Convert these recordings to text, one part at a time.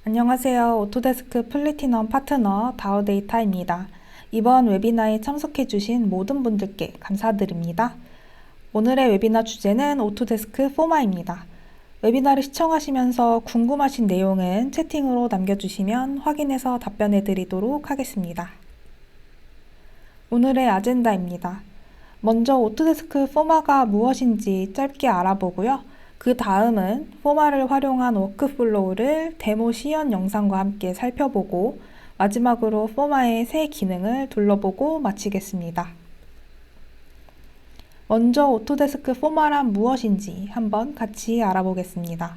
안녕하세요. 오토데스크 플래티넘 파트너 다우데이터입니다. 이번 웨비나에 참석해주신 모든 분들께 감사드립니다. 오늘의 웨비나 주제는 오토데스크 포마입니다. 웨비나를 시청하시면서 궁금하신 내용은 채팅으로 남겨주시면 확인해서 답변해드리도록 하겠습니다. 오늘의 아젠다입니다. 먼저 오토데스크 포마가 무엇인지 짧게 알아보고요. 그 다음은 포마를 활용한 워크플로우를 데모 시연 영상과 함께 살펴보고 마지막으로 포마의 새 기능을 둘러보고 마치겠습니다. 먼저 오토데스크 포마란 무엇인지 한번 같이 알아보겠습니다.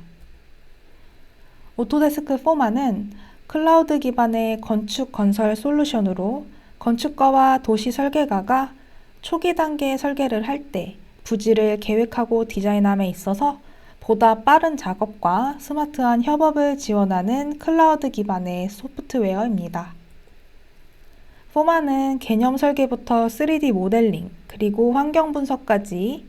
오토데스크 포마는 클라우드 기반의 건축 건설 솔루션으로 건축가와 도시 설계가가 초기 단계 설계를 할 때 부지를 계획하고 디자인함에 있어서 보다 빠른 작업과 스마트한 협업을 지원하는 클라우드 기반의 소프트웨어입니다. 포마는 개념 설계부터 3D 모델링, 그리고 환경 분석까지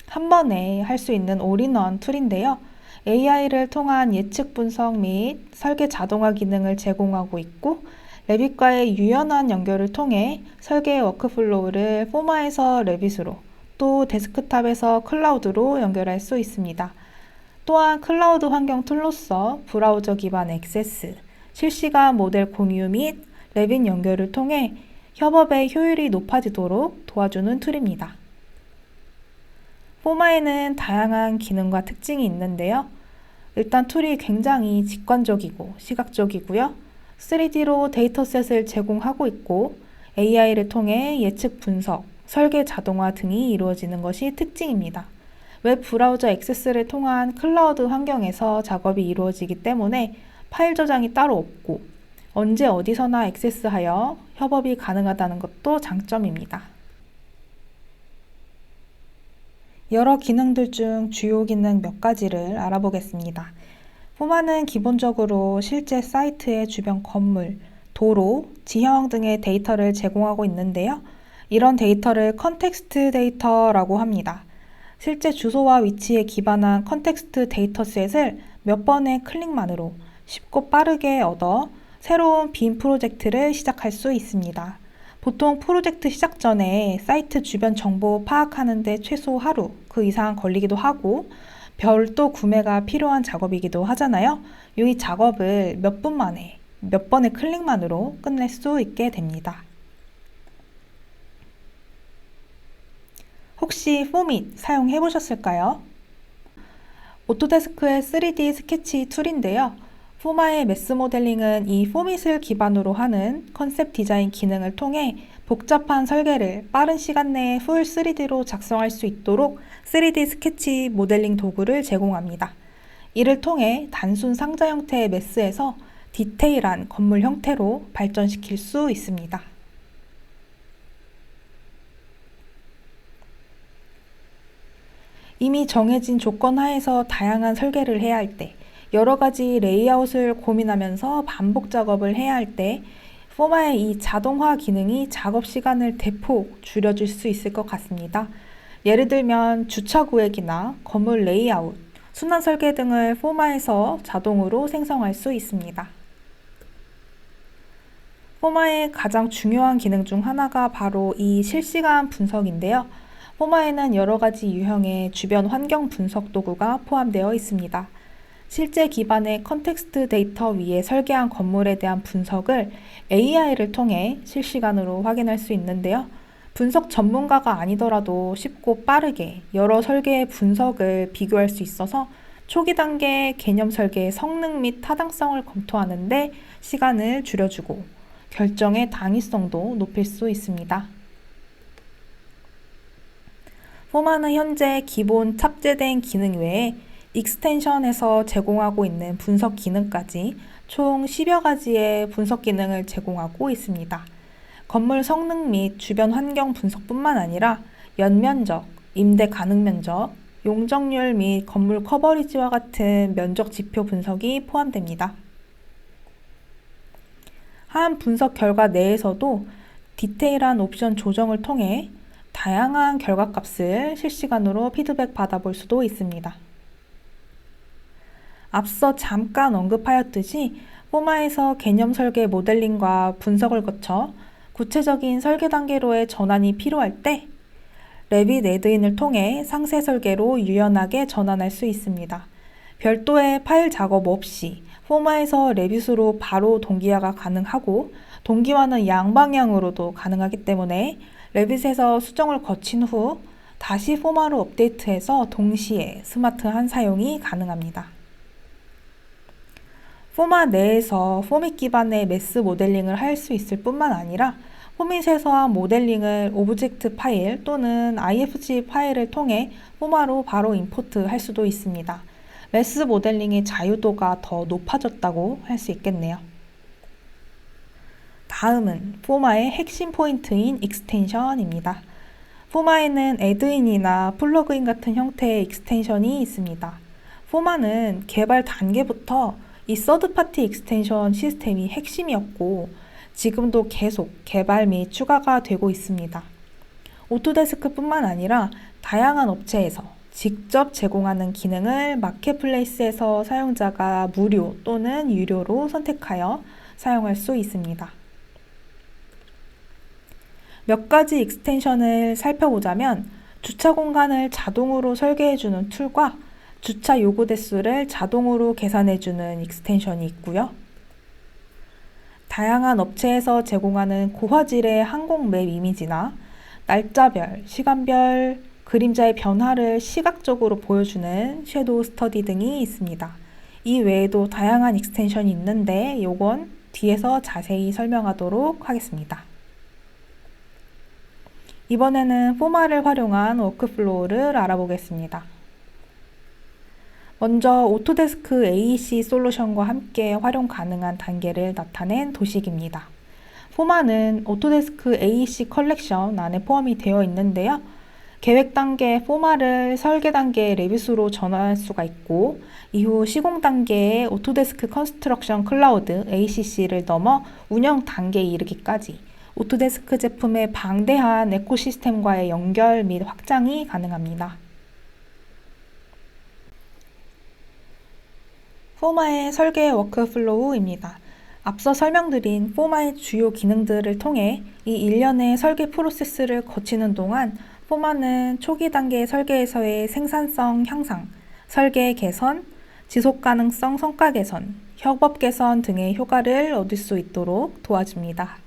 한 번에 할 수 있는 올인원 툴인데요. AI를 통한 예측 분석 및 설계 자동화 기능을 제공하고 있고 레빗과의 유연한 연결을 통해 설계 워크플로우를 포마에서 레빗으로 또 데스크탑에서 클라우드로 연결할 수 있습니다. 또한 클라우드 환경 툴로서 브라우저 기반 액세스, 실시간 모델 공유 및 레빗 연결을 통해 협업의 효율이 높아지도록 도와주는 툴입니다. 포마에는 다양한 기능과 특징이 있는데요. 일단 툴이 굉장히 직관적이고 시각적이고요. 3D로 데이터셋을 제공하고 있고 AI를 통해 예측 분석, 설계 자동화 등이 이루어지는 것이 특징입니다. 웹 브라우저 액세스를 통한 클라우드 환경에서 작업이 이루어지기 때문에 파일 저장이 따로 없고 언제 어디서나 액세스하여 협업이 가능하다는 것도 장점입니다. 여러 기능들 중 주요 기능 몇 가지를 알아보겠습니다. 포마는 기본적으로 실제 사이트의 주변 건물, 도로, 지형 등의 데이터를 제공하고 있는데요. 이런 데이터를 컨텍스트 데이터라고 합니다. 실제 주소와 위치에 기반한 컨텍스트 데이터셋을 몇 번의 클릭만으로 쉽고 빠르게 얻어 새로운 빔 프로젝트를 시작할 수 있습니다. 보통 프로젝트 시작 전에 사이트 주변 정보 파악하는 데 최소 하루, 그 이상 걸리기도 하고 별도 구매가 필요한 작업이기도 하잖아요. 이 작업을 몇 분 만에, 몇 번의 클릭만으로 끝낼 수 있게 됩니다. 혹시 포밋 사용해 보셨을까요? 오토데스크의 3D 스케치 툴인데요. 포마의 매스 모델링은 이 포밋을 기반으로 하는 컨셉 디자인 기능을 통해 복잡한 설계를 빠른 시간 내에 풀 3D로 작성할 수 있도록 3D 스케치 모델링 도구를 제공합니다. 이를 통해 단순 상자 형태의 매스에서 디테일한 건물 형태로 발전시킬 수 있습니다. 이미 정해진 조건 하에서 다양한 설계를 해야 할 때, 여러 가지 레이아웃을 고민하면서 반복 작업을 해야 할 때, 포마의 이 자동화 기능이 작업 시간을 대폭 줄여줄 수 있을 것 같습니다. 예를 들면 주차 구획이나 건물 레이아웃, 순환 설계 등을 포마에서 자동으로 생성할 수 있습니다. 포마의 가장 중요한 기능 중 하나가 바로 이 실시간 분석인데요. 포마에는 여러 가지 유형의 주변 환경 분석 도구가 포함되어 있습니다. 실제 기반의 컨텍스트 데이터 위에 설계한 건물에 대한 분석을 AI를 통해 실시간으로 확인할 수 있는데요. 분석 전문가가 아니더라도 쉽고 빠르게 여러 설계의 분석을 비교할 수 있어서 초기 단계 개념 설계의 성능 및 타당성을 검토하는 데 시간을 줄여주고 결정의 당위성도 높일 수 있습니다. 포마는 현재 기본 탑재된 기능 외에 익스텐션에서 제공하고 있는 분석 기능까지 총 10여 가지의 분석 기능을 제공하고 있습니다. 건물 성능 및 주변 환경 분석뿐만 아니라 연면적, 임대 가능 면적, 용적률 및 건물 커버리지와 같은 면적 지표 분석이 포함됩니다. 한 분석 결과 내에서도 디테일한 옵션 조정을 통해 다양한 결과값을 실시간으로 피드백 받아볼 수도 있습니다. 앞서 잠깐 언급하였듯이 포마에서 개념 설계 모델링과 분석을 거쳐 구체적인 설계 단계로의 전환이 필요할 때 레빗 애드인을 통해 상세 설계로 유연하게 전환할 수 있습니다. 별도의 파일 작업 없이 포마에서 레빗으로 바로 동기화가 가능하고 동기화는 양방향으로도 가능하기 때문에 레빗에서 수정을 거친 후 다시 포마로 업데이트해서 동시에 스마트한 사용이 가능합니다. 포마 내에서 포밋 기반의 매스 모델링을 할 수 있을 뿐만 아니라 포밋에서 한 모델링을 오브젝트 파일 또는 IFG 파일을 통해 포마로 바로 임포트 할 수도 있습니다. 매스 모델링의 자유도가 더 높아졌다고 할 수 있겠네요. 다음은 포마의 핵심 포인트인 익스텐션입니다. 포마에는 애드인이나 플러그인 같은 형태의 익스텐션이 있습니다. 포마는 개발 단계부터 이 서드파티 익스텐션 시스템이 핵심이었고 지금도 계속 개발 및 추가가 되고 있습니다. 오토데스크뿐만 아니라 다양한 업체에서 직접 제공하는 기능을 마켓플레이스에서 사용자가 무료 또는 유료로 선택하여 사용할 수 있습니다. 몇 가지 익스텐션을 살펴보자면 주차 공간을 자동으로 설계해주는 툴과 주차 요구 대수를 자동으로 계산해주는 익스텐션이 있고요. 다양한 업체에서 제공하는 고화질의 항공 맵 이미지나 날짜별, 시간별, 그림자의 변화를 시각적으로 보여주는 섀도우 스터디 등이 있습니다. 이 외에도 다양한 익스텐션이 있는데 이건 뒤에서 자세히 설명하도록 하겠습니다. 이번에는 포마를 활용한 워크플로우를 알아보겠습니다. 먼저 오토데스크 AEC 솔루션과 함께 활용 가능한 단계를 나타낸 도식입니다. 포마는 오토데스크 AEC 컬렉션 안에 포함이 되어 있는데요. 계획 단계 포마를 설계 단계의 레빗으로 전환할 수가 있고 이후 시공 단계의 오토데스크 컨스트럭션 클라우드 ACC를 넘어 운영 단계에 이르기까지 오토데스크 제품의 방대한 에코시스템과의 연결 및 확장이 가능합니다. 포마의 설계 워크플로우입니다. 앞서 설명드린 포마의 주요 기능들을 통해 이 일련의 설계 프로세스를 거치는 동안 포마는 초기 단계 설계에서의 생산성 향상, 설계 개선, 지속 가능성 성과 개선, 협업 개선 등의 효과를 얻을 수 있도록 도와줍니다.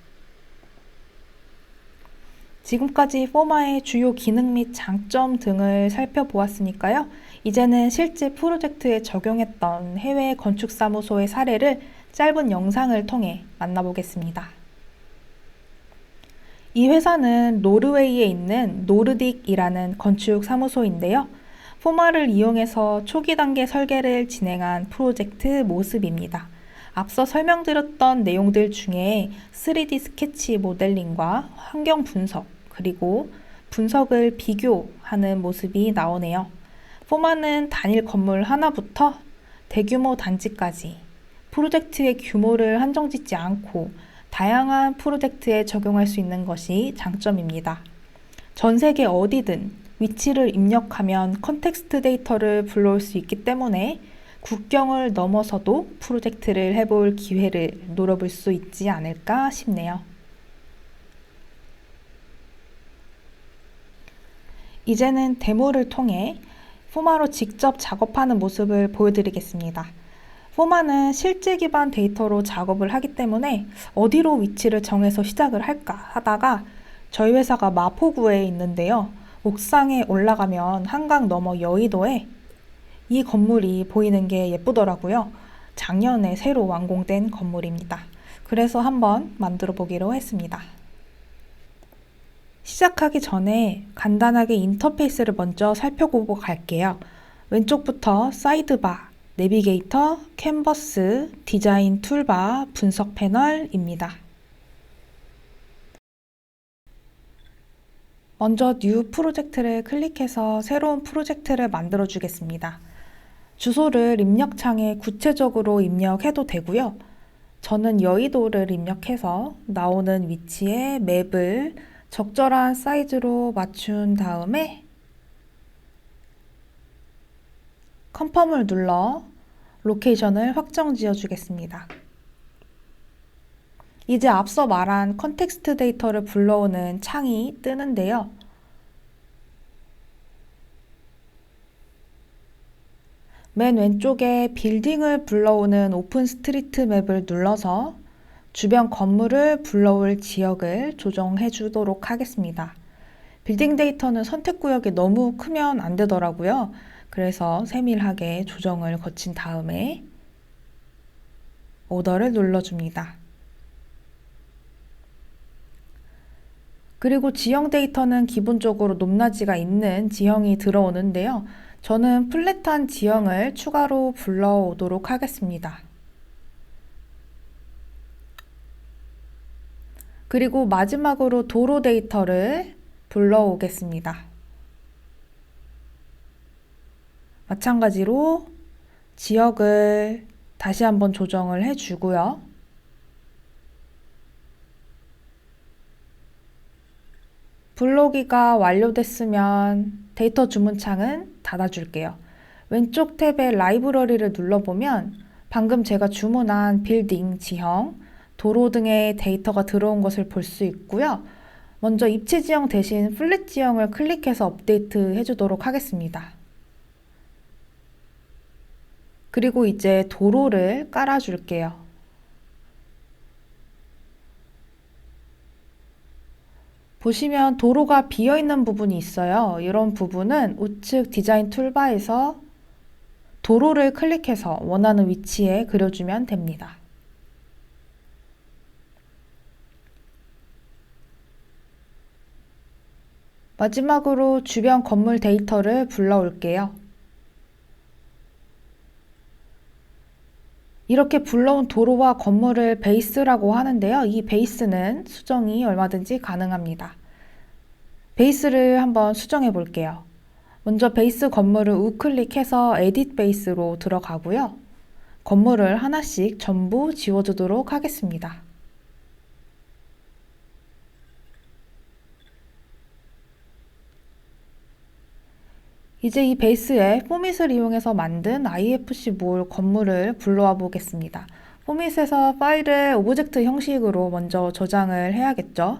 지금까지 포마의 주요 기능 및 장점 등을 살펴보았으니까요. 이제는 실제 프로젝트에 적용했던 해외 건축사무소의 사례를 짧은 영상을 통해 만나보겠습니다. 이 회사는 노르웨이에 있는 노르딕이라는 건축사무소인데요. 포마를 이용해서 초기 단계 설계를 진행한 프로젝트 모습입니다. 앞서 설명드렸던 내용들 중에 3D 스케치 모델링과 환경 분석, 그리고 분석을 비교하는 모습이 나오네요. 포마는 단일 건물 하나부터 대규모 단지까지 프로젝트의 규모를 한정짓지 않고 다양한 프로젝트에 적용할 수 있는 것이 장점입니다. 전 세계 어디든 위치를 입력하면 컨텍스트 데이터를 불러올 수 있기 때문에 국경을 넘어서도 프로젝트를 해볼 기회를 노려볼 수 있지 않을까 싶네요. 이제는 데모를 통해 포마로 직접 작업하는 모습을 보여드리겠습니다. 포마는 실제 기반 데이터로 작업을 하기 때문에 어디로 위치를 정해서 시작을 할까 하다가 저희 회사가 마포구에 있는데요. 옥상에 올라가면 한강 너머 여의도에 이 건물이 보이는 게 예쁘더라고요. 작년에 새로 완공된 건물입니다. 그래서 한번 만들어 보기로 했습니다. 시작하기 전에 간단하게 인터페이스를 먼저 살펴보고 갈게요. 왼쪽부터 사이드바, 내비게이터, 캔버스, 디자인 툴바, 분석 패널입니다. 먼저 뉴 프로젝트를 클릭해서 새로운 프로젝트를 만들어 주겠습니다. 주소를 입력창에 구체적으로 입력해도 되고요. 저는 여의도를 입력해서 나오는 위치에 맵을 적절한 사이즈로 맞춘 다음에 컨펌을 눌러 로케이션을 확정 지어 주겠습니다. 이제 앞서 말한 컨텍스트 데이터를 불러오는 창이 뜨는데요. 맨 왼쪽에 빌딩을 불러오는 오픈 스트리트 맵을 눌러서 주변 건물을 불러올 지역을 조정해 주도록 하겠습니다. 빌딩 데이터는 선택 구역이 너무 크면 안 되더라고요. 그래서 세밀하게 조정을 거친 다음에 오더를 눌러줍니다. 그리고 지형 데이터는 기본적으로 높낮이가 있는 지형이 들어오는데요. 저는 플랫한 지형을 추가로 불러오도록 하겠습니다. 그리고 마지막으로 도로 데이터를 불러오겠습니다. 마찬가지로 지역을 다시 한번 조정을 해주고요. 불러오기가 완료됐으면 데이터 주문창은 닫아줄게요. 왼쪽 탭의 라이브러리를 눌러보면 방금 제가 주문한 빌딩, 지형, 도로 등의 데이터가 들어온 것을 볼 수 있고요. 먼저 입체 지형 대신 플랫 지형을 클릭해서 업데이트 해주도록 하겠습니다. 그리고 이제 도로를 깔아줄게요. 보시면 도로가 비어있는 부분이 있어요. 이런 부분은 우측 디자인 툴바에서 도로를 클릭해서 원하는 위치에 그려주면 됩니다. 마지막으로 주변 건물 데이터를 불러올게요. 이렇게 불러온 도로와 건물을 베이스라고 하는데요. 이 베이스는 수정이 얼마든지 가능합니다. 베이스를 한번 수정해 볼게요. 먼저 베이스 건물을 우클릭해서 에딧 베이스로 들어가고요. 건물을 하나씩 전부 지워주도록 하겠습니다. 이제 이 베이스에 포밋을 이용해서 만든 ifcmol 건물을 불러와 보겠습니다. 포밋에서 파일을 오브젝트 형식으로 먼저 저장을 해야겠죠.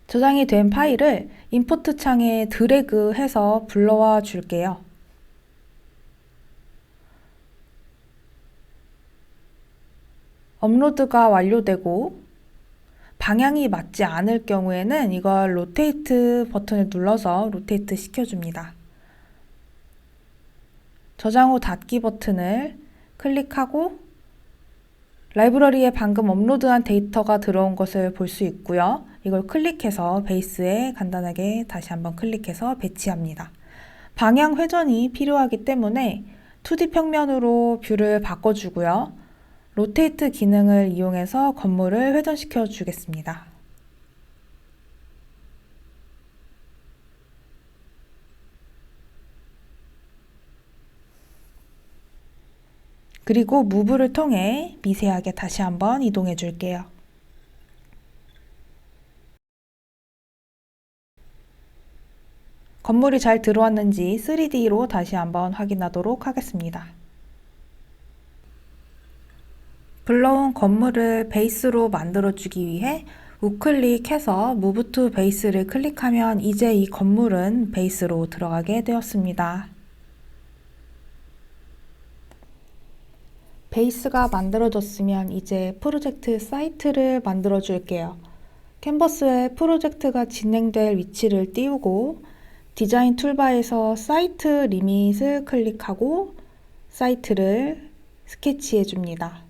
저장이 된 파일을 임포트 창에 드래그해서 불러와 줄게요. 업로드가 완료되고 방향이 맞지 않을 경우에는 이걸 로테이트 버튼을 눌러서 로테이트 시켜줍니다. 저장 후 닫기 버튼을 클릭하고 라이브러리에 방금 업로드한 데이터가 들어온 것을 볼 수 있고요. 이걸 클릭해서 베이스에 간단하게 다시 한번 클릭해서 배치합니다. 방향 회전이 필요하기 때문에 2D 평면으로 뷰를 바꿔주고요. 로테이트 기능을 이용해서 건물을 회전시켜 주겠습니다. 그리고 무브를 통해 미세하게 다시 한번 이동해 줄게요. 건물이 잘 들어왔는지 3D로 다시 한번 확인하도록 하겠습니다. 불러온 건물을 베이스로 만들어주기 위해 우클릭해서 Move to Base를 클릭하면 이제 이 건물은 베이스로 들어가게 되었습니다. 베이스가 만들어졌으면 이제 프로젝트 사이트를 만들어 줄게요. 캔버스에 프로젝트가 진행될 위치를 띄우고 디자인 툴바에서 사이트 리밋을 클릭하고 사이트를 스케치해 줍니다.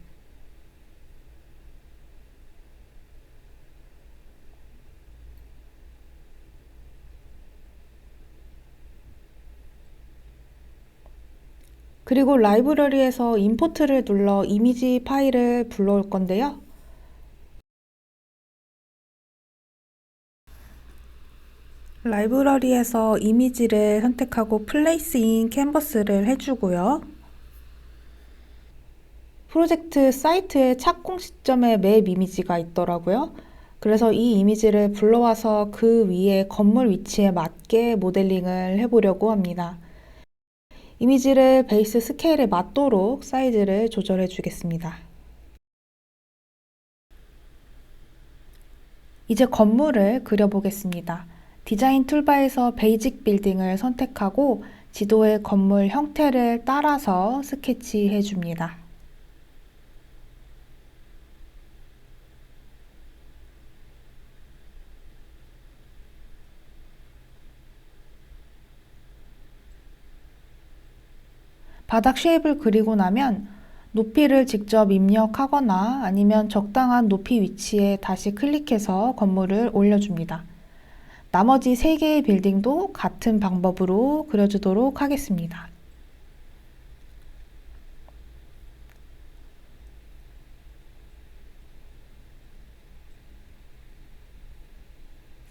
그리고 라이브러리에서 임포트를 눌러 이미지 파일을 불러올 건데요. 라이브러리에서 이미지를 선택하고 플레이스 인 캔버스를 해주고요. 프로젝트 사이트의 착공 시점에 맵 이미지가 있더라고요. 그래서 이 이미지를 불러와서 그 위에 건물 위치에 맞게 모델링을 해보려고 합니다. 이미지를 베이스 스케일에 맞도록 사이즈를 조절해 주겠습니다. 이제 건물을 그려보겠습니다. 디자인 툴바에서 베이직 빌딩을 선택하고 지도의 건물 형태를 따라서 스케치해 줍니다. 바닥 쉐입을 그리고 나면 높이를 직접 입력하거나 아니면 적당한 높이 위치에 다시 클릭해서 건물을 올려줍니다. 나머지 3개의 빌딩도 같은 방법으로 그려주도록 하겠습니다.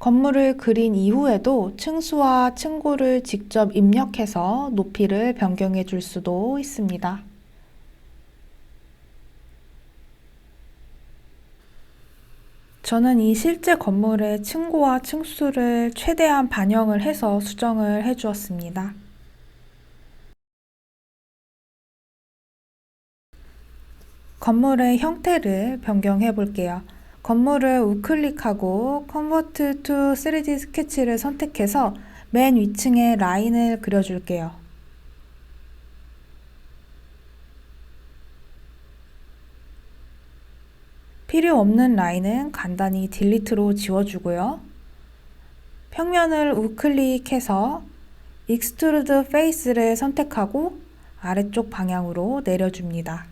건물을 그린 이후에도 층수와 층고를 직접 입력해서 높이를 변경해 줄 수도 있습니다. 저는 이 실제 건물의 층고와 층수를 최대한 반영을 해서 수정을 해 주었습니다. 건물의 형태를 변경해 볼게요. 건물을 우클릭하고 Convert to 3D 스케치를 선택해서 맨 위층에 라인을 그려줄게요. 필요 없는 라인은 간단히 딜리트로 지워주고요. 평면을 우클릭해서 Extrude Face를 선택하고 아래쪽 방향으로 내려줍니다.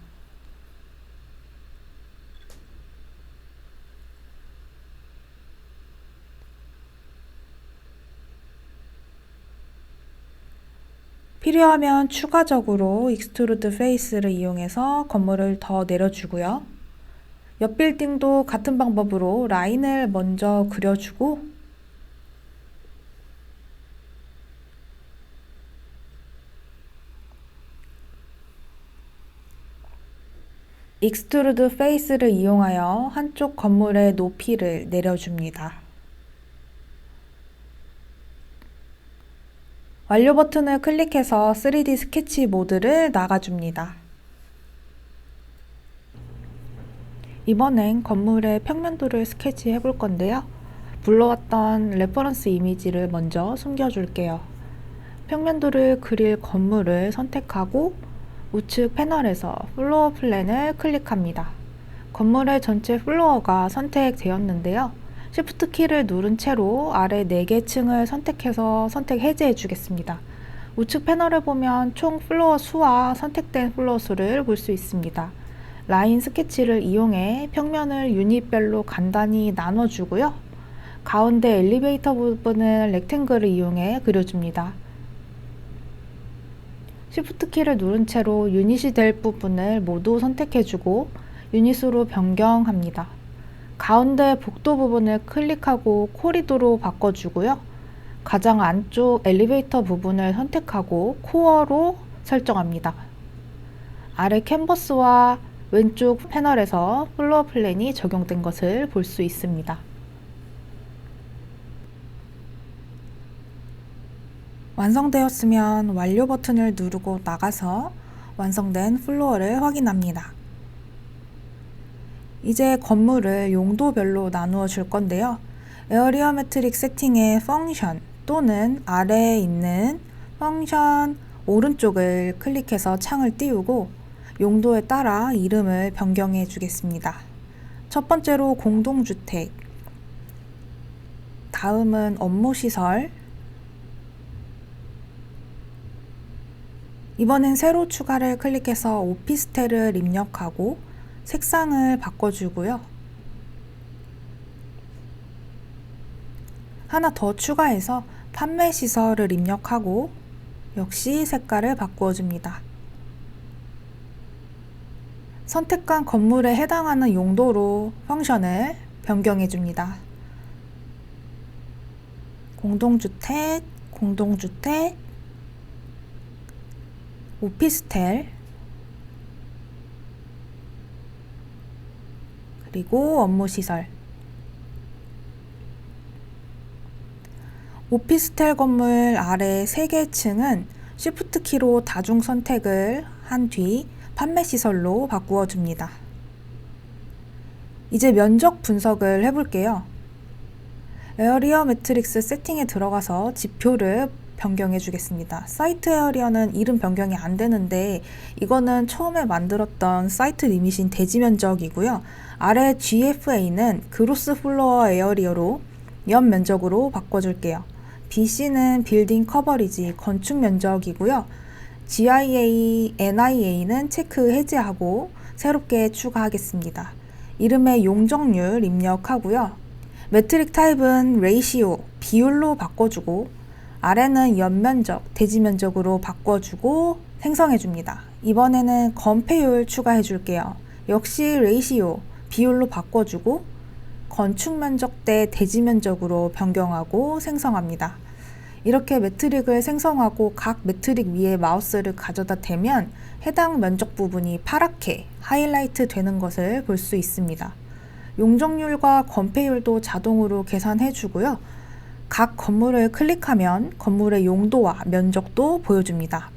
필요하면 추가적으로 익스트루드 페이스를 이용해서 건물을 더 내려주고요. 옆 빌딩도 같은 방법으로 라인을 먼저 그려주고 익스트루드 페이스를 이용하여 한쪽 건물의 높이를 내려줍니다. 완료 버튼을 클릭해서 3D 스케치 모드를 나가줍니다. 이번엔 건물의 평면도를 스케치해 볼 건데요. 불러왔던 레퍼런스 이미지를 먼저 숨겨줄게요. 평면도를 그릴 건물을 선택하고 우측 패널에서 플로어 플랜을 클릭합니다. 건물의 전체 플로어가 선택되었는데요. Shift 키를 누른 채로 아래 4개 층을 선택해서 선택 해제해 주겠습니다. 우측 패널을 보면 총 플로어 수와 선택된 플로어 수를 볼 수 있습니다. 라인 스케치를 이용해 평면을 유닛별로 간단히 나눠주고요. 가운데 엘리베이터 부분을 렉탱글을 이용해 그려줍니다. Shift 키를 누른 채로 유닛이 될 부분을 모두 선택해주고 유닛으로 변경합니다. 가운데 복도 부분을 클릭하고 코리도로 바꿔주고요. 가장 안쪽 엘리베이터 부분을 선택하고 코어로 설정합니다. 아래 캔버스와 왼쪽 패널에서 플로어 플랜이 적용된 것을 볼 수 있습니다. 완성되었으면 완료 버튼을 누르고 나가서 완성된 플로어를 확인합니다. 이제 건물을 용도별로 나누어 줄 건데요. 에어리어 매트릭 세팅의 펑션 또는 아래에 있는 펑션 오른쪽을 클릭해서 창을 띄우고 용도에 따라 이름을 변경해 주겠습니다. 첫 번째로 공동주택, 다음은 업무시설, 이번엔 새로 추가를 클릭해서 오피스텔을 입력하고 색상을 바꿔주고요. 하나 더 추가해서 판매시설을 입력하고 역시 색깔을 바꾸어 줍니다. 선택한 건물에 해당하는 용도로 펑션을 변경해 줍니다. 공동주택, 공동주택, 오피스텔, 그리고 업무시설. 오피스텔 건물 아래 3개 층은 Shift 키로 다중 선택을 한 뒤 판매 시설로 바꾸어 줍니다. 이제 면적 분석을 해볼게요. 에어리어 매트릭스 세팅에 들어가서 지표를 변경해 주겠습니다. 사이트 에어리어는 이름 변경이 안 되는데 이거는 처음에 만들었던 사이트 리밋인 대지 면적이고요. 아래 GFA는 그로스 플로어 에어리어로 연 면적으로 바꿔줄게요. BC는 빌딩 커버리지 건축 면적이고요. GIA, NIA는 체크 해제하고 새롭게 추가하겠습니다. 이름의 용적률 입력하고요. 매트릭 타입은 레이시오, 비율로 바꿔주고 아래는 연면적, 대지면적으로 바꿔주고 생성해줍니다. 이번에는 건폐율 추가해줄게요. 역시 레이시오, 비율로 바꿔주고 건축면적 대 대지면적으로 변경하고 생성합니다. 이렇게 매트릭을 생성하고 각 매트릭 위에 마우스를 가져다 대면 해당 면적 부분이 파랗게 하이라이트 되는 것을 볼 수 있습니다. 용적률과 건폐율도 자동으로 계산해 주고요. 각 건물을 클릭하면 건물의 용도와 면적도 보여줍니다.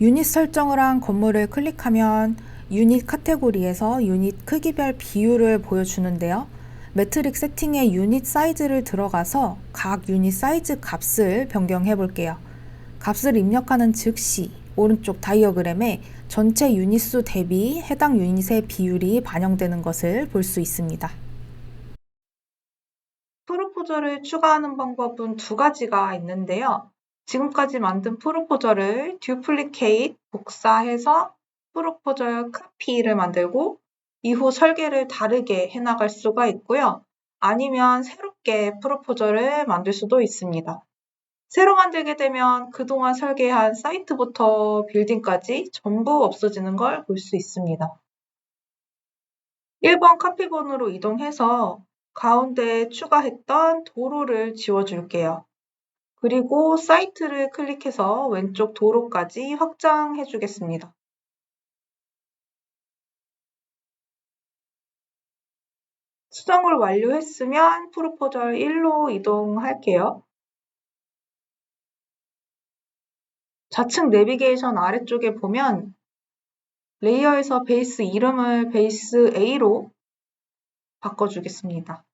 유닛 설정을 한 건물을 클릭하면 유닛 카테고리에서 유닛 크기별 비율을 보여주는데요. 매트릭 세팅의 유닛 사이즈를 들어가서 각 유닛 사이즈 값을 변경해 볼게요. 값을 입력하는 즉시 오른쪽 다이어그램에 전체 유닛 수 대비 해당 유닛의 비율이 반영되는 것을 볼 수 있습니다. 프로포저를 추가하는 방법은 두 가지가 있는데요. 지금까지 만든 프로포저를 듀플리케이트, 복사해서 프로포저 카피를 만들고 이후 설계를 다르게 해나갈 수가 있고요. 아니면 새롭게 프로포저를 만들 수도 있습니다. 새로 만들게 되면 그동안 설계한 사이트부터 빌딩까지 전부 없어지는 걸 볼 수 있습니다. 1번 카피본으로 이동해서 가운데에 추가했던 도로를 지워줄게요. 그리고 사이트를 클릭해서 왼쪽 도로까지 확장해 주겠습니다. 수정을 완료했으면 프로포절 1로 이동할게요. 좌측 내비게이션 아래쪽에 보면 레이어에서 베이스 이름을 베이스 A로 바꿔주겠습니다.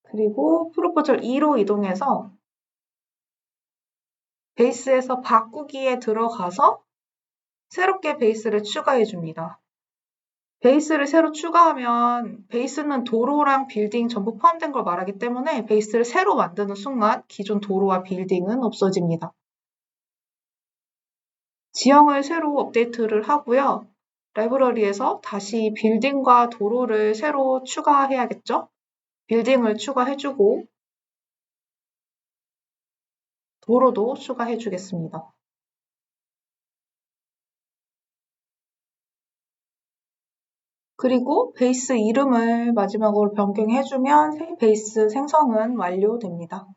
그리고 프로포절 2로 이동해서 베이스에서 바꾸기에 들어가서 새롭게 베이스를 추가해 줍니다. 베이스를 새로 추가하면 베이스는 도로랑 빌딩 전부 포함된 걸 말하기 때문에 베이스를 새로 만드는 순간 기존 도로와 빌딩은 없어집니다. 지형을 새로 업데이트를 하고요. 라이브러리에서 다시 빌딩과 도로를 새로 추가해야겠죠? 빌딩을 추가해주고 도로도 추가해주겠습니다. 그리고 베이스 이름을 마지막으로 변경해주면 새 베이스 생성은 완료됩니다.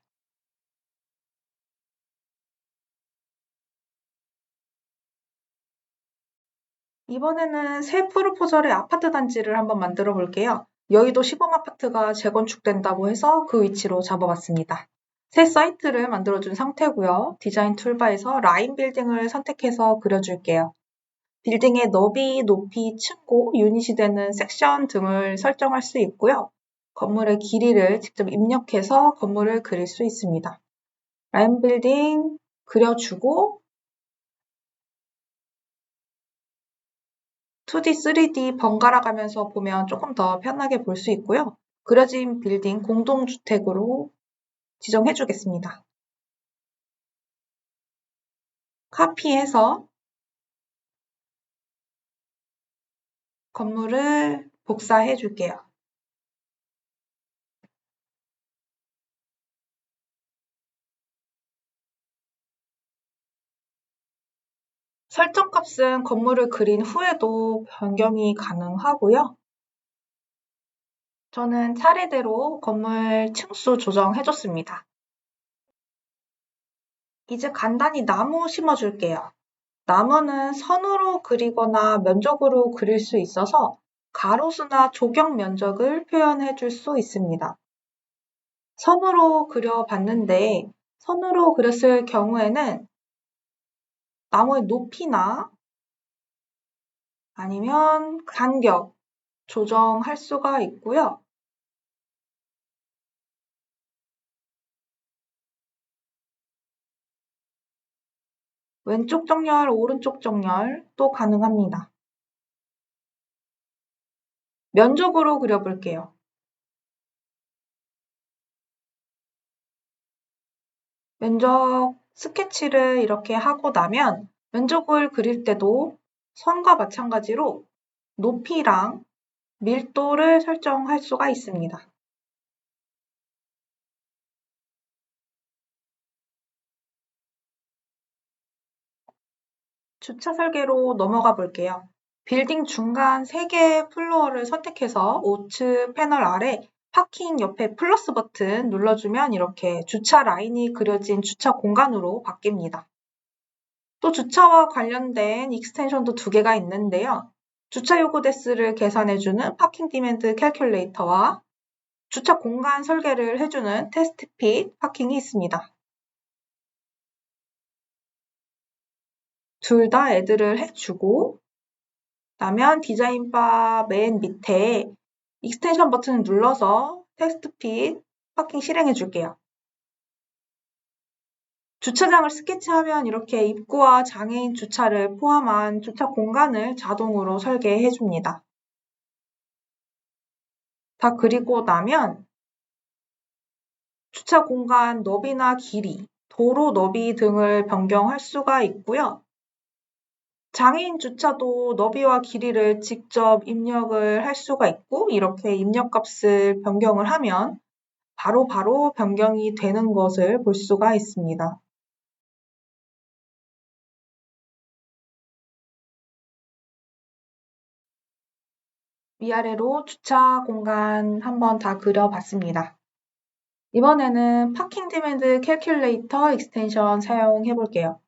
이번에는 새 프로포절의 아파트 단지를 한번 만들어 볼게요. 여의도 시범아파트가 재건축된다고 해서 그 위치로 잡아봤습니다. 새 사이트를 만들어준 상태고요. 디자인 툴바에서 라인 빌딩을 선택해서 그려줄게요. 빌딩의 너비, 높이, 층고, 유닛이 되는 섹션 등을 설정할 수 있고요. 건물의 길이를 직접 입력해서 건물을 그릴 수 있습니다. 라인 빌딩 그려주고 2D, 3D 번갈아 가면서 보면 조금 더 편하게 볼 수 있고요. 그려진 빌딩 공동주택으로 지정해 주겠습니다. 카피해서 건물을 복사해 줄게요. 설정 값은 건물을 그린 후에도 변경이 가능하고요. 저는 차례대로 건물 층수 조정해줬습니다. 이제 간단히 나무 심어줄게요. 나무는 선으로 그리거나 면적으로 그릴 수 있어서 가로수나 조경 면적을 표현해 줄 수 있습니다. 선으로 그려봤는데 선으로 그렸을 경우에는 나무의 높이나 아니면 간격 조정할 수가 있고요. 왼쪽 정렬, 오른쪽 정렬도 가능합니다. 면적으로 그려볼게요. 면적 스케치를 이렇게 하고 나면 면적을 그릴 때도 선과 마찬가지로 높이랑 밀도를 설정할 수가 있습니다. 주차 설계로 넘어가 볼게요. 빌딩 중간 3개의 플로어를 선택해서 우측 패널 아래 파킹 옆에 플러스 버튼 눌러주면 이렇게 주차 라인이 그려진 주차 공간으로 바뀝니다. 또 주차와 관련된 익스텐션도 2개가 있는데요. 주차 요구 대수를 계산해주는 파킹 디맨드 캘큘레이터와 주차 공간 설계를 해주는 테스트 핏 파킹이 있습니다. 둘 다 애드를 해주고 나면 디자인 바 맨 밑에 익스텐션 버튼을 눌러서 텍스트 핏 파킹 실행해 줄게요. 주차장을 스케치하면 이렇게 입구와 장애인 주차를 포함한 주차 공간을 자동으로 설계해 줍니다. 다 그리고 나면 주차 공간 너비나 길이, 도로 너비 등을 변경할 수가 있고요. 장애인 주차도 너비와 길이를 직접 입력을 할 수가 있고 이렇게 입력값을 변경을 하면 바로바로 변경이 되는 것을 볼 수가 있습니다. 위아래로 주차 공간 한번 다 그려봤습니다. 이번에는 파킹 디맨드 캘큘레이터 익스텐션 사용해 볼게요.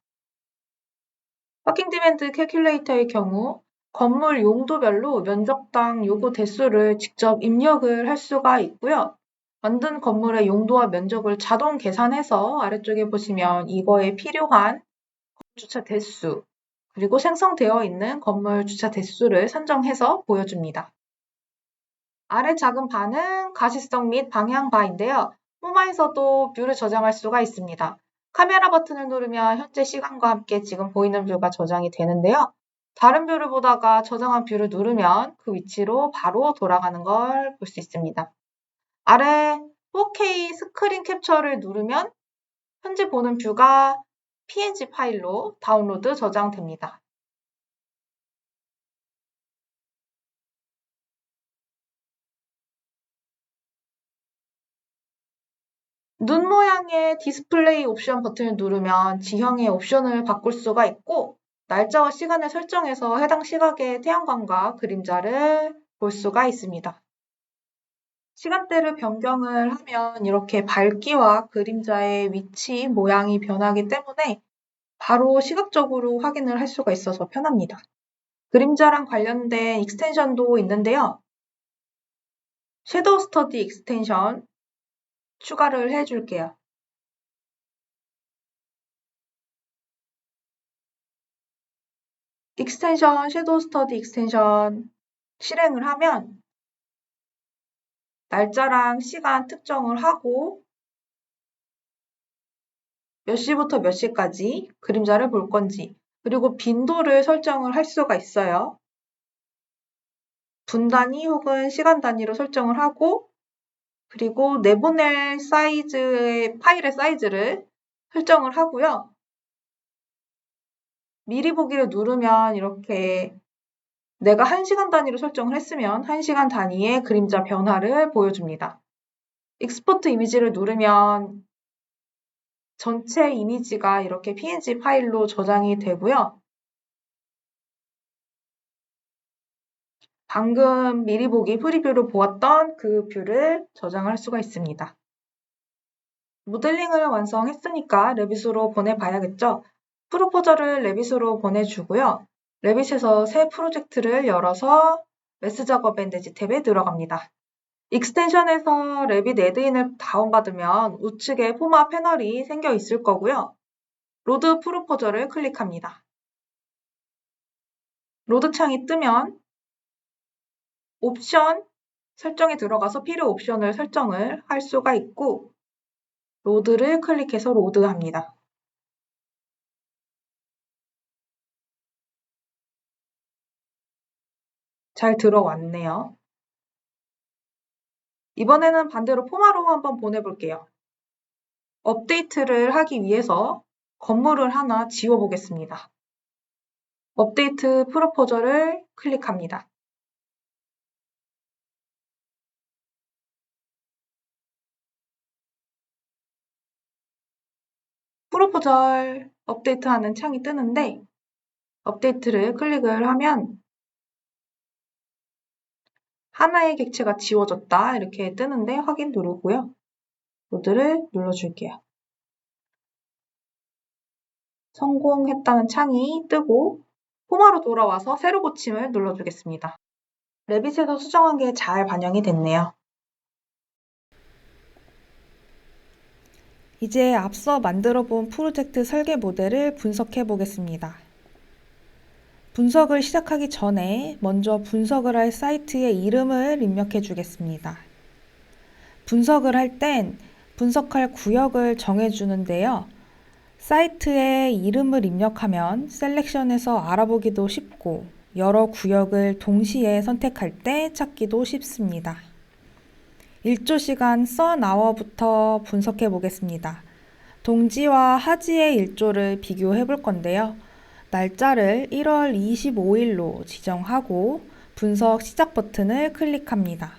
파킹 디맨드 캘큘레이터의 경우 건물 용도별로 면적당 요구 대수를 직접 입력을 할 수가 있고요. 만든 건물의 용도와 면적을 자동 계산해서 아래쪽에 보시면 이거에 필요한 주차 대수, 그리고 생성되어 있는 건물 주차 대수를 선정해서 보여줍니다. 아래 작은 바는 가시성 및 방향 바인데요. 포마에서도 뷰를 저장할 수가 있습니다. 카메라 버튼을 누르면 현재 시간과 함께 지금 보이는 뷰가 저장이 되는데요. 다른 뷰를 보다가 저장한 뷰를 누르면 그 위치로 바로 돌아가는 걸 볼 수 있습니다. 아래 4K 스크린 캡처를 누르면 현재 보는 뷰가 PNG 파일로 다운로드 저장됩니다. 눈 모양의 디스플레이 옵션 버튼을 누르면 지형의 옵션을 바꿀 수가 있고 날짜와 시간을 설정해서 해당 시각의 태양광과 그림자를 볼 수가 있습니다. 시간대를 변경을 하면 이렇게 밝기와 그림자의 위치, 모양이 변하기 때문에 바로 시각적으로 확인을 할 수가 있어서 편합니다. 그림자랑 관련된 익스텐션도 있는데요. 섀도우 스터디 익스텐션 추가를 해줄게요. 익스텐션, 섀도우 스터디 익스텐션 실행을 하면 날짜랑 시간 특정을 하고 몇 시부터 몇 시까지 그림자를 볼 건지 그리고 빈도를 설정을 할 수가 있어요. 분 단위 혹은 시간 단위로 설정을 하고 그리고 내보낼 사이즈의 파일의 사이즈를 설정을 하고요. 미리 보기를 누르면 이렇게 내가 1시간 단위로 설정을 했으면 1시간 단위의 그림자 변화를 보여줍니다. 익스포트 이미지를 누르면 전체 이미지가 이렇게 PNG 파일로 저장이 되고요. 방금 미리 보기 프리뷰로 보았던 그 뷰를 저장할 수가 있습니다. 모델링을 완성했으니까 레빗으로 보내봐야겠죠? 프로포저를 레빗으로 보내주고요. 레빗에서 새 프로젝트를 열어서 메스 작업 앤 에지 탭에 들어갑니다. 익스텐션에서 레빗 애드인을 다운받으면 우측에 포마 패널이 생겨 있을 거고요. 로드 프로포저를 클릭합니다. 로드 창이 뜨면 옵션 설정에 들어가서 필요 옵션을 설정을 할 수가 있고 로드를 클릭해서 로드합니다. 잘 들어왔네요. 이번에는 반대로 포마로 한번 보내볼게요. 업데이트를 하기 위해서 건물을 하나 지워보겠습니다. 업데이트 프로포저를 클릭합니다. 프로포저 업데이트하는 창이 뜨는데 업데이트를 클릭을 하면 하나의 객체가 지워졌다 이렇게 뜨는데 확인 누르고요. 로드를 눌러줄게요. 성공했다는 창이 뜨고 포마로 돌아와서 새로 고침을 눌러주겠습니다. 레빗에서 수정한 게 잘 반영이 됐네요. 이제 앞서 만들어 본 프로젝트 설계 모델을 분석해 보겠습니다. 분석을 시작하기 전에 먼저 분석을 할 사이트의 이름을 입력해 주겠습니다. 분석을 할 땐 분석할 구역을 정해 주는데요. 사이트에 이름을 입력하면 셀렉션에서 알아보기도 쉽고 여러 구역을 동시에 선택할 때 찾기도 쉽습니다. 일조 시간 썬아워부터 분석해 보겠습니다. 동지와 하지의 일조를 비교해 볼 건데요. 날짜를 1월 25일로 지정하고 분석 시작 버튼을 클릭합니다.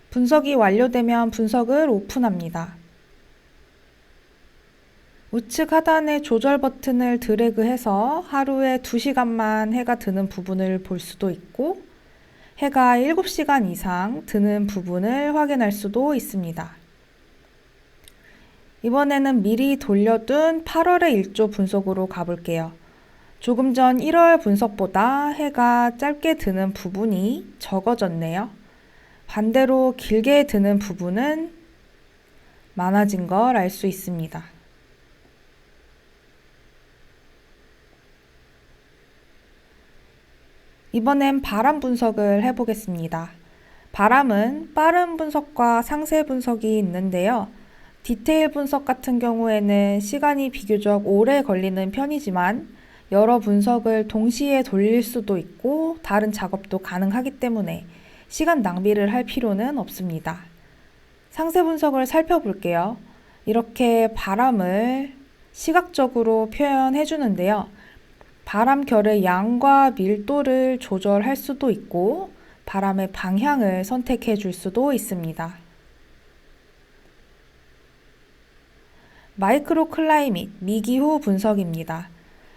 분석이 완료되면 분석을 오픈합니다. 우측 하단의 조절 버튼을 드래그해서 하루에 2시간만 해가 드는 부분을 볼 수도 있고 해가 7시간 이상 드는 부분을 확인할 수도 있습니다. 이번에는 미리 돌려둔 8월의 일조 분석으로 가볼게요. 조금 전 1월 분석보다 해가 짧게 드는 부분이 적어졌네요. 반대로 길게 드는 부분은 많아진 걸 알 수 있습니다. 이번엔 바람 분석을 해보겠습니다. 바람은 빠른 분석과 상세 분석이 있는데요. 디테일 분석 같은 경우에는 시간이 비교적 오래 걸리는 편이지만 여러 분석을 동시에 돌릴 수도 있고 다른 작업도 가능하기 때문에 시간 낭비를 할 필요는 없습니다. 상세 분석을 살펴볼게요. 이렇게 바람을 시각적으로 표현해 주는데요. 바람결의 양과 밀도를 조절할 수도 있고 바람의 방향을 선택해 줄 수도 있습니다. 마이크로 클라이밋, 미기후 분석입니다.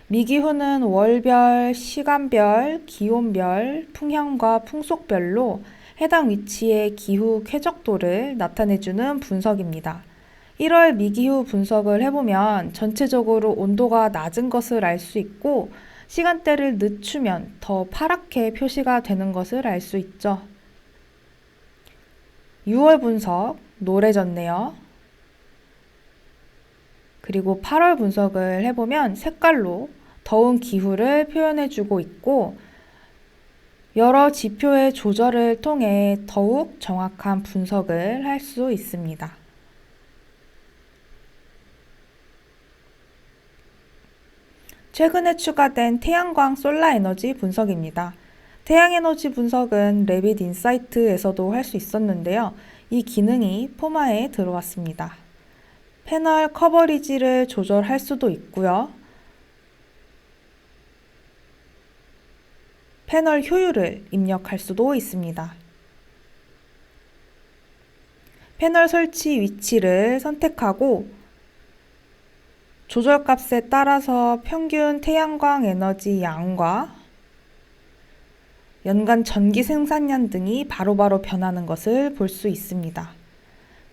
미기후는 월별, 시간별, 기온별, 풍향과 풍속별로 해당 위치의 기후 쾌적도를 나타내주는 분석입니다. 1월 미기후 분석을 해보면 전체적으로 온도가 낮은 것을 알 수 있고 시간대를 늦추면 더 파랗게 표시가 되는 것을 알 수 있죠. 6월 분석, 노래졌네요. 그리고 8월 분석을 해보면 색깔로 더운 기후를 표현해주고 있고 여러 지표의 조절을 통해 더욱 정확한 분석을 할 수 있습니다. 최근에 추가된 태양광 솔라 에너지 분석입니다. 태양 에너지 분석은 레빗 인사이트에서도 할 수 있었는데요. 이 기능이 포마에 들어왔습니다. 패널 커버리지를 조절할 수도 있고요. 패널 효율을 입력할 수도 있습니다. 패널 설치 위치를 선택하고 조절값에 따라서 평균 태양광 에너지 양과 연간 전기 생산량 등이 바로바로 변하는 것을 볼 수 있습니다.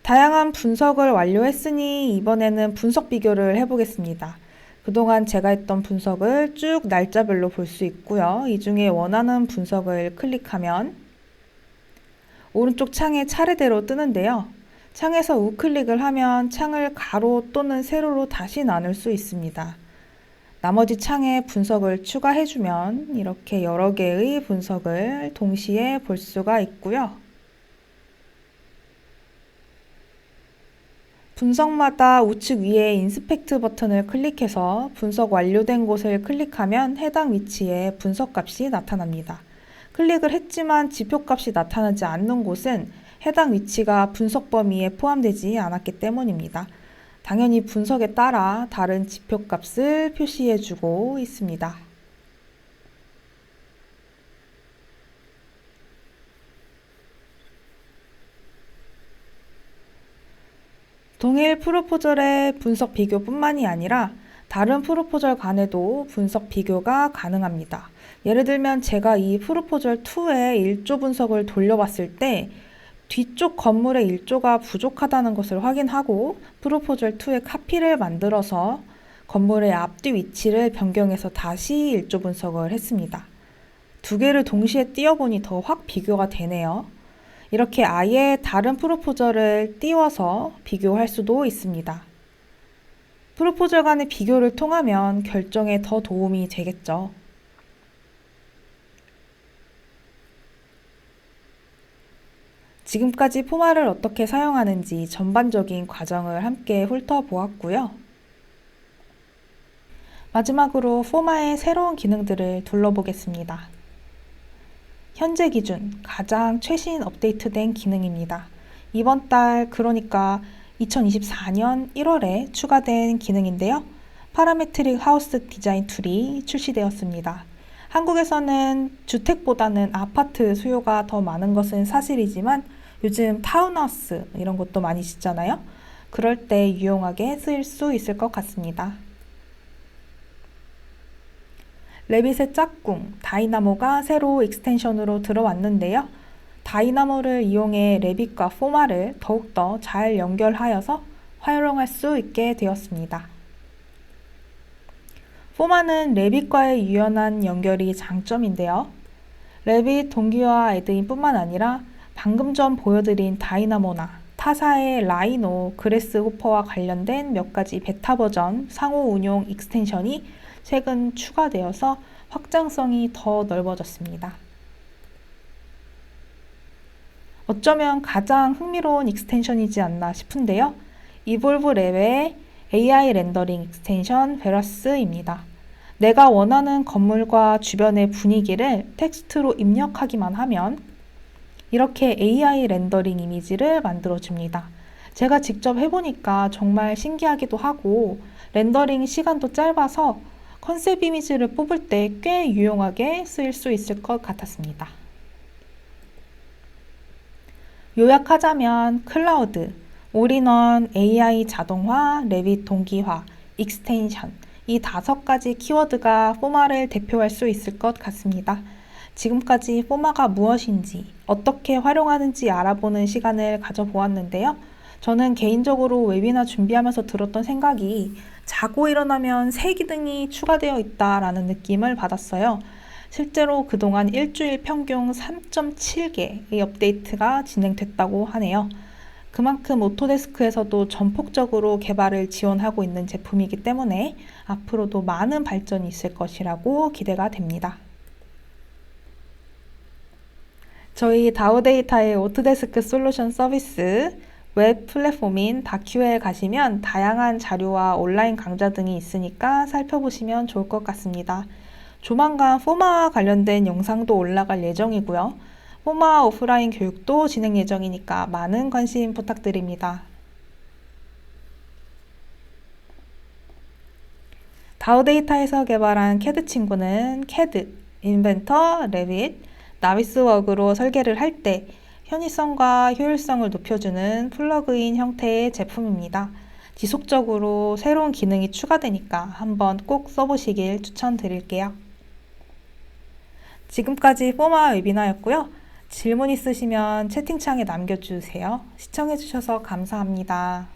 다양한 분석을 완료했으니 이번에는 분석 비교를 해보겠습니다. 그동안 제가 했던 분석을 쭉 날짜별로 볼 수 있고요. 이 중에 원하는 분석을 클릭하면 오른쪽 창에 차례대로 뜨는데요. 창에서 우클릭을 하면 창을 가로 또는 세로로 다시 나눌 수 있습니다. 나머지 창에 분석을 추가해주면 이렇게 여러 개의 분석을 동시에 볼 수가 있고요. 분석마다 우측 위에 인스펙트 버튼을 클릭해서 분석 완료된 곳을 클릭하면 해당 위치에 분석값이 나타납니다. 클릭을 했지만 지표값이 나타나지 않는 곳은 해당 위치가 분석 범위에 포함되지 않았기 때문입니다. 당연히 분석에 따라 다른 지표값을 표시해주고 있습니다. 동일 프로포절의 분석 비교뿐만이 아니라 다른 프로포절 간에도 분석 비교가 가능합니다. 예를 들면 제가 이 프로포절 2의 일조 분석을 돌려봤을 때 뒤쪽 건물의 일조가 부족하다는 것을 확인하고 프로포절 2의 카피를 만들어서 건물의 앞뒤 위치를 변경해서 다시 일조 분석을 했습니다. 두 개를 동시에 띄워보니 더 확 비교가 되네요. 이렇게 아예 다른 프로포절을 띄워서 비교할 수도 있습니다. 프로포절 간의 비교를 통하면 결정에 더 도움이 되겠죠. 지금까지 포마를 어떻게 사용하는지 전반적인 과정을 함께 훑어보았고요. 마지막으로 포마의 새로운 기능들을 둘러보겠습니다. 현재 기준 가장 최신 업데이트된 기능입니다. 이번 달 그러니까 2024년 1월에 추가된 기능인데요. 파라메트릭 하우스 디자인 툴이 출시되었습니다. 한국에서는 주택보다는 아파트 수요가 더 많은 것은 사실이지만 요즘 타운하우스 이런 것도 많이 짓잖아요. 그럴 때 유용하게 쓰일 수 있을 것 같습니다. 레빗의 짝꿍 다이나모가 새로 익스텐션으로 들어왔는데요. 다이나모를 이용해 레빗과 포마를 더욱더 잘 연결하여서 활용할 수 있게 되었습니다. 포마는 레빗과의 유연한 연결이 장점인데요. 레빗 동기화 애드인 뿐만 아니라 방금 전 보여드린 다이나모나 타사의 라이노, 그래스호퍼와 관련된 몇 가지 베타 버전 상호 운용 익스텐션이 최근 추가되어서 확장성이 더 넓어졌습니다. 어쩌면 가장 흥미로운 익스텐션이지 않나 싶은데요. 이볼브 랩의 AI 렌더링 익스텐션 베러스입니다. 내가 원하는 건물과 주변의 분위기를 텍스트로 입력하기만 하면 이렇게 AI 렌더링 이미지를 만들어줍니다. 제가 직접 해보니까 정말 신기하기도 하고 렌더링 시간도 짧아서 컨셉 이미지를 뽑을 때 꽤 유용하게 쓰일 수 있을 것 같았습니다. 요약하자면 클라우드, 올인원, AI 자동화, 레빗 동기화, 익스텐션 이 5가지 키워드가 포마를 대표할 수 있을 것 같습니다. 지금까지 포마가 무엇인지 어떻게 활용하는지 알아보는 시간을 가져보았는데요. 저는 개인적으로 웨비나 준비하면서 들었던 생각이 자고 일어나면 새 기능이 추가되어 있다라는 느낌을 받았어요. 실제로 그동안 일주일 평균 3.7개의 업데이트가 진행됐다고 하네요. 그만큼 오토데스크에서도 전폭적으로 개발을 지원하고 있는 제품이기 때문에 앞으로도 많은 발전이 있을 것이라고 기대가 됩니다. 저희 다우데이터의 오토데스크 솔루션 서비스 웹 플랫폼인 다큐에 가시면 다양한 자료와 온라인 강좌 등이 있으니까 살펴보시면 좋을 것 같습니다. 조만간 포마와 관련된 영상도 올라갈 예정이고요. 포마 오프라인 교육도 진행 예정이니까 많은 관심 부탁드립니다. 다우데이터에서 개발한 CAD 친구는 CAD, 인벤터, 레빗, 나비스웍으로 설계를 할 때 편의성과 효율성을 높여주는 플러그인 형태의 제품입니다. 지속적으로 새로운 기능이 추가되니까 한번 꼭 써보시길 추천드릴게요. 지금까지 포마 웨비나였고요. 질문 있으시면 채팅창에 남겨주세요. 시청해주셔서 감사합니다.